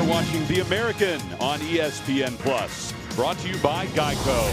watching The American on ESPN+, brought to you by Geico.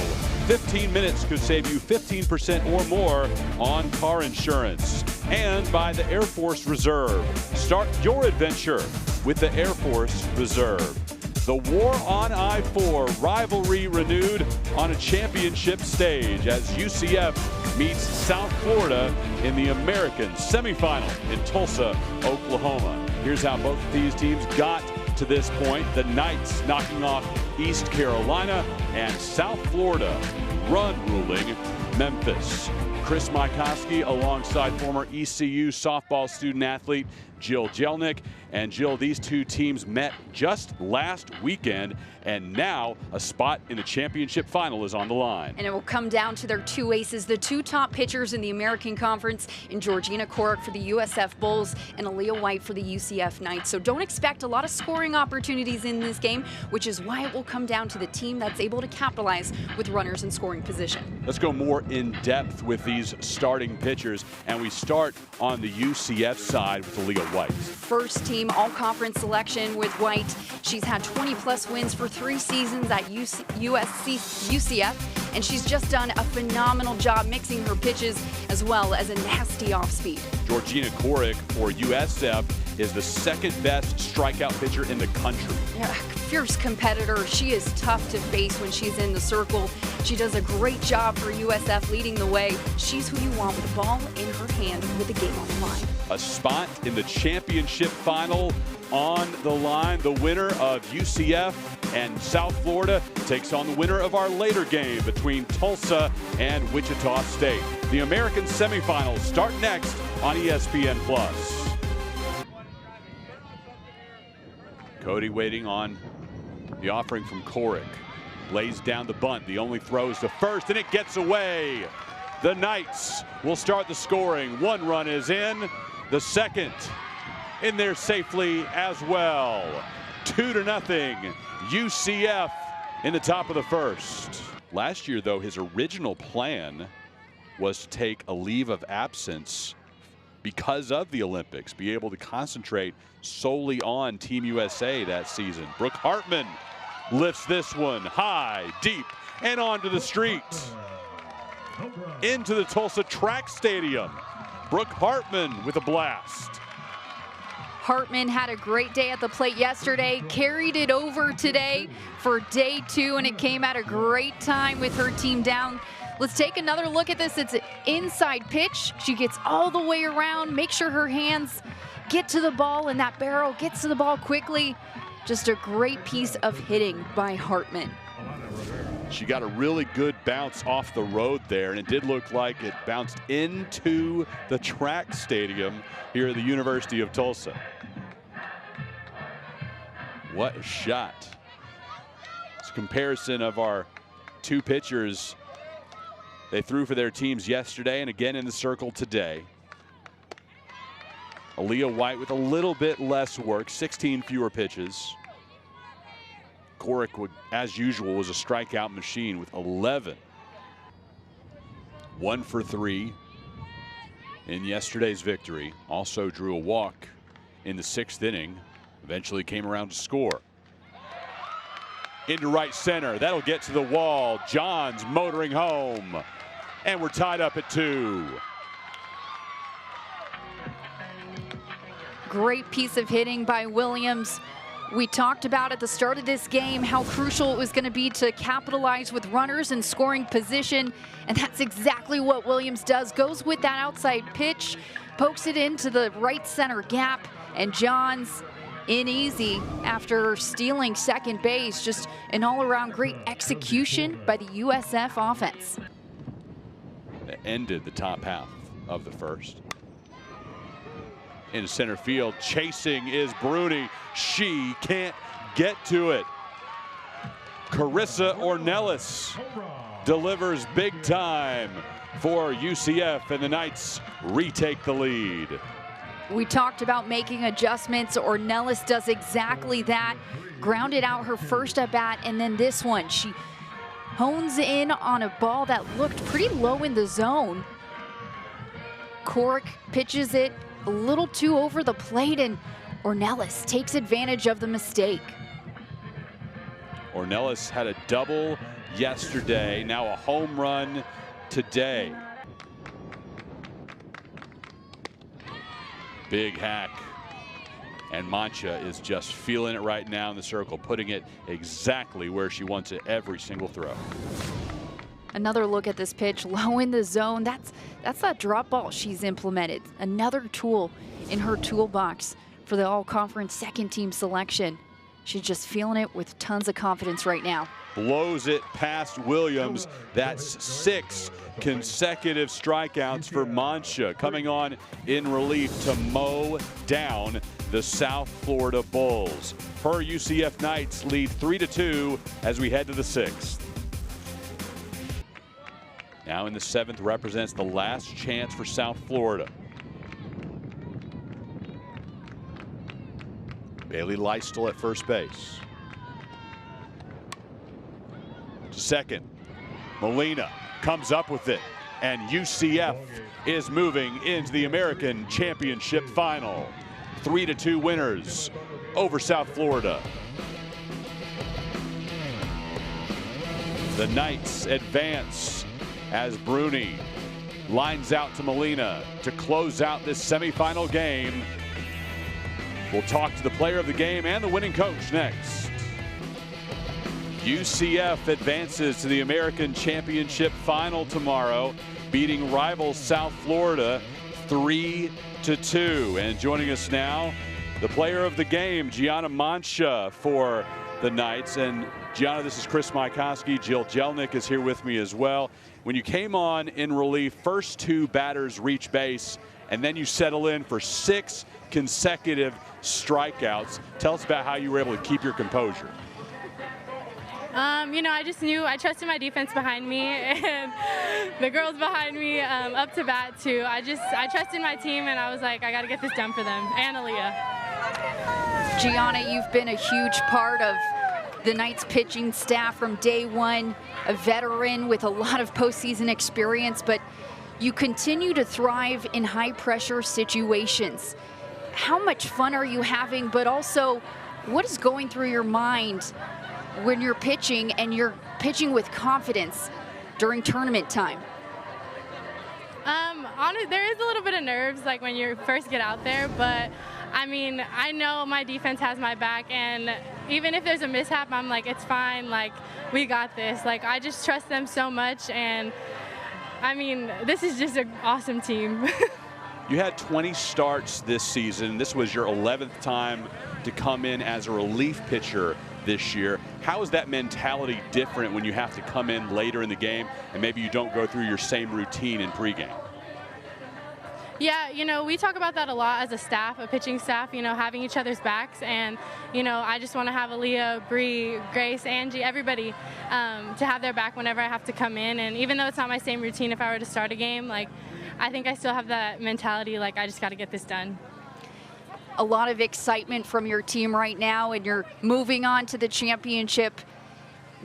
15 minutes could save you 15% or more on car insurance. And by the Air Force Reserve. Start your adventure with the Air Force Reserve. The war on I-4 rivalry renewed on a championship stage as UCF meets South Florida in the American semifinal in Tulsa, Oklahoma. Here's how both of these teams got to this point. The Knights knocking off East Carolina and South Florida run-ruling Memphis. Chris Mycoskie alongside former ECU softball student athlete Jill Jelnick. And Jill, these two teams met just last weekend, and now a spot in the championship final is on the line. And it will come down to their two aces, the two top pitchers in the American Conference, in Georgina Corrick for the USF Bulls and Aaliyah White for the UCF Knights. So don't expect a lot of scoring opportunities in this game, which is why it will come down to the team that's able to capitalize with runners in scoring position. Let's go more in depth with these starting pitchers, and we start on the UCF side with Aaliyah White. First team all-conference selection with White. She's had 20-plus wins for 3 seasons at UCF, and she's just done a phenomenal job mixing her pitches as well as a nasty off-speed. Georgina Corrick for USF is the second best strikeout pitcher in the country. Yeah, fierce competitor. She is tough to face when she's in the circle. She does a great job for USF leading the way. She's who you want with the ball in her hand with the game on the line. A spot in the championship final on the line. The winner of UCF and South Florida takes on the winner of our later game between Tulsa and Wichita State. The American semifinals start next on ESPN+. Cody waiting on the offering from Corrick. Lays down the bunt. The only throw is to first, and it gets away. The Knights will start the scoring. 1 run is in. The second in there safely as well. 2-0. UCF in the top of the first. Last year, though, his original plan was to take a leave of absence because of the Olympics, be able to concentrate solely on Team USA that season. Brooke Hartman lifts this one high, deep, and onto the street. Into the Tulsa Track Stadium. Brooke Hartman with a blast. Hartman had a great day at the plate yesterday, carried it over today for day 2, and it came at a great time with her team down. Let's take another look at this. It's an inside pitch. She gets all the way around, make sure her hands get to the ball, and that barrel gets to the ball quickly. Just a great piece of hitting by Hartman. She got a really good bounce off the road there, and it did look like it bounced into the track stadium here at the University of Tulsa. What a shot. It's a comparison of our two pitchers. They threw for their teams yesterday and again in the circle today. Aaliyah White with a little bit less work, 16 fewer pitches. Corrick, as usual, was a strikeout machine with 11. 1 for 3 in yesterday's victory. Also drew a walk in the 6th inning. Eventually came around to score. Into right center. That'll get to the wall. Johns motoring home. And we're tied up at 2. Great piece of hitting by Williams. We talked about at the start of this game how crucial it was going to be to capitalize with runners in scoring position, and that's exactly what Williams does. Goes with that outside pitch, pokes it into the right center gap, and Johns in easy after stealing second base. Just an all-around great execution by the USF offense. That ended the top half of the first. In center field, chasing is Bruni. She can't get to it. Carissa Ornelas delivers big time for UCF, and the Knights retake the lead. We talked about making adjustments. Ornelas does exactly that. Grounded out her first at bat, and then this one, she hones in on a ball that looked pretty low in the zone. Corrick pitches it a little too over the plate, and Ornelas takes advantage of the mistake. Ornelas had a double yesterday, now a home run today. Big hack. And Mancha is just feeling it right now in the circle, putting it exactly where she wants it every single throw. Another look at this pitch, low in the zone. That's that drop ball she's implemented. Another tool in her toolbox for the all-conference second team selection. She's just feeling it with tons of confidence right now. Blows it past Williams. That's 6 consecutive strikeouts for Mancha, coming on in relief to mow down the South Florida Bulls. Her UCF Knights lead 3-2 as we head to the 6th. Now in the 7th represents the last chance for South Florida. Bailey Leistel at first base. Second, Molina comes up with it, and UCF is moving into the American Championship Final. 3-2 winners over South Florida. The Knights advance as Bruni lines out to Molina to close out this semifinal game. We'll talk to the player of the game and the winning coach next. UCF advances to the American Championship Final tomorrow, beating rival South Florida 3-2. And joining us now, the player of the game, Gianna Mancha for the Knights. And Gianna, this is Chris Mycoskie. Jill Jelnick is here with me as well. When you came on in relief, first 2 batters reach base, and then you settle in for 6 consecutive strikeouts. Tell us about how you were able to keep your composure. You know, I just knew, I trusted my defense behind me and the girls behind me up to bat too. I trusted my team, and I was like, I got to get this done for them. And Aaliyah. Gianna, you've been a huge part of the Knights pitching staff from day one, a veteran with a lot of postseason experience, but you continue to thrive in high pressure situations. How much fun are you having, but also what is going through your mind when you're pitching and you're pitching with confidence during tournament time? There is a little bit of nerves, like when you first get out there, but I mean, I know my defense has my back, and even if there's a mishap, I'm like, it's fine, like, we got this. Like, I just trust them so much, and I mean, this is just an awesome team. You had 20 starts this season. This was your 11th time to come in as a relief pitcher this year. How is that mentality different when you have to come in later in the game and maybe you don't go through your same routine in pregame? Yeah, you know, we talk about that a lot as a staff, a pitching staff, you know, having each other's backs. And, you know, I just want to have Aaliyah, Bree, Grace, Angie, everybody to have their back whenever I have to come in. And even though it's not my same routine if I were to start a game, like, I think I still have that mentality, like, I just got to get this done. A lot of excitement from your team right now, and you're moving on to the championship.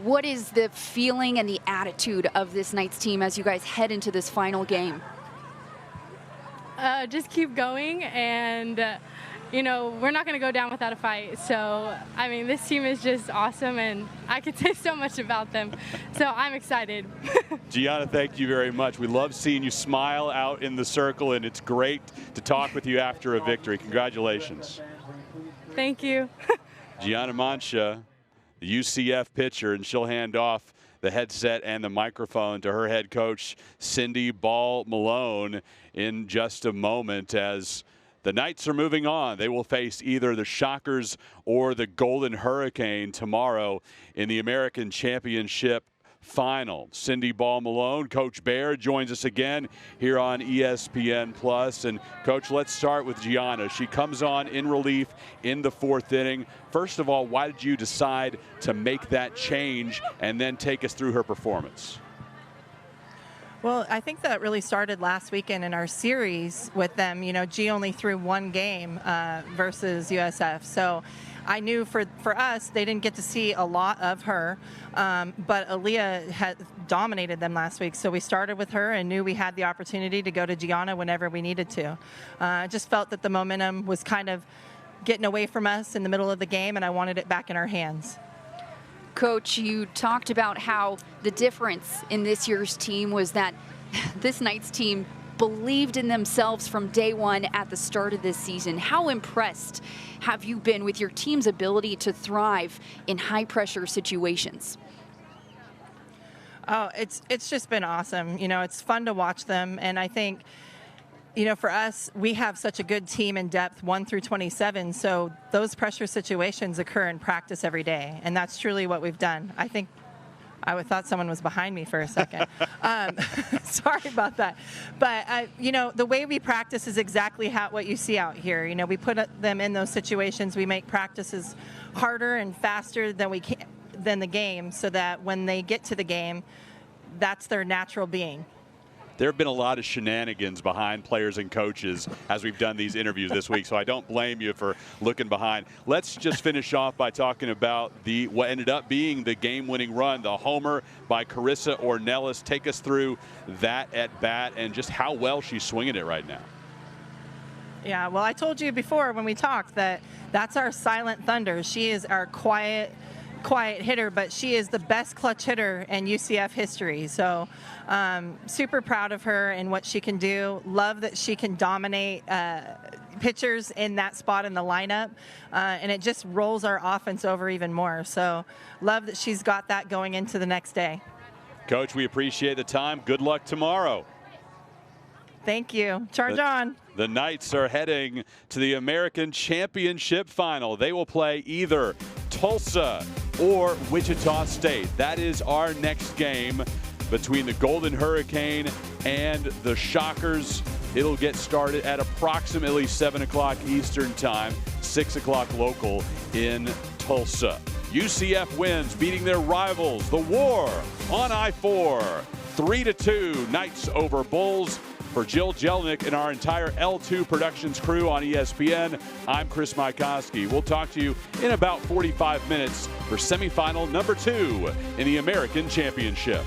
What is the feeling and the attitude of this Knights team as you guys head into this final game? Just keep going, and you know, we're not going to go down without a fight. So, I mean, this team is just awesome, and I could say so much about them. So I'm excited. Gianna, thank you very much. We love seeing you smile out in the circle, and it's great to talk with you after a victory. Congratulations. Thank you. Gianna Mancha, the UCF pitcher, and she'll hand off the headset and the microphone to her head coach, Cindy Ball Malone, in just a moment. As the Knights are moving on, they will face either the Shockers or the Golden Hurricane tomorrow in the American Championship Final. Cindy Ball Malone, Coach Bear, joins us again here on ESPN Plus. And Coach, let's start with Gianna. She comes on in relief in the 4th inning. First of all, why did you decide to make that change, and then take us through her performance? Well, I think that really started last weekend in our series with them. You know, G only threw 1 game versus USF. So I knew for us, they didn't get to see a lot of her. But Aaliyah had dominated them last week. So we started with her and knew we had the opportunity to go to Gianna whenever we needed to. I just felt that the momentum was kind of getting away from us in the middle of the game, and I wanted it back in our hands. Coach, you talked about how the difference in this year's team was that this night's team believed in themselves from day one at the start of this season. How impressed have you been with your team's ability to thrive in high-pressure situations? Oh, it's just been awesome. You know, it's fun to watch them, and I think, you know, for us, we have such a good team in depth 1 through 27, so those pressure situations occur in practice every day, and that's truly what we've done. I think I thought someone was behind me for a second. Sorry about that. But, you know, the way we practice is exactly what you see out here. You know, we put them in those situations. We make practices harder and faster than the game, so that when they get to the game, that's their natural being. There have been a lot of shenanigans behind players and coaches as we've done these interviews this week, so I don't blame you for looking behind. Let's just finish off by talking about what ended up being the game-winning run, the homer by Carissa Ornelas. Take us through that at bat and just how well she's swinging it right now. Yeah, well, I told you before when we talked that that's our silent thunder. She is our quiet hitter, but she is the best clutch hitter in UCF history. So super proud of her and what she can do. Love that she can dominate pitchers in that spot in the lineup, and it just rolls our offense over even more. So love that she's got that going into the next day. Coach, we appreciate the time. Good luck tomorrow. Thank you. Charge on. The Knights are heading to the American Championship Final. They will play either Tulsa or Wichita State. That is our next game between the Golden Hurricane and the Shockers. It'll get started at approximately 7 o'clock Eastern time, 6 o'clock local in Tulsa. UCF wins, beating their rivals, the War on I-4. 3-2, Knights over Bulls. For Jill Jelnick and our entire L2 Productions crew on ESPN, I'm Chris Mycoskie. We'll talk to you in about 45 minutes for semifinal number 2 in the American Championship.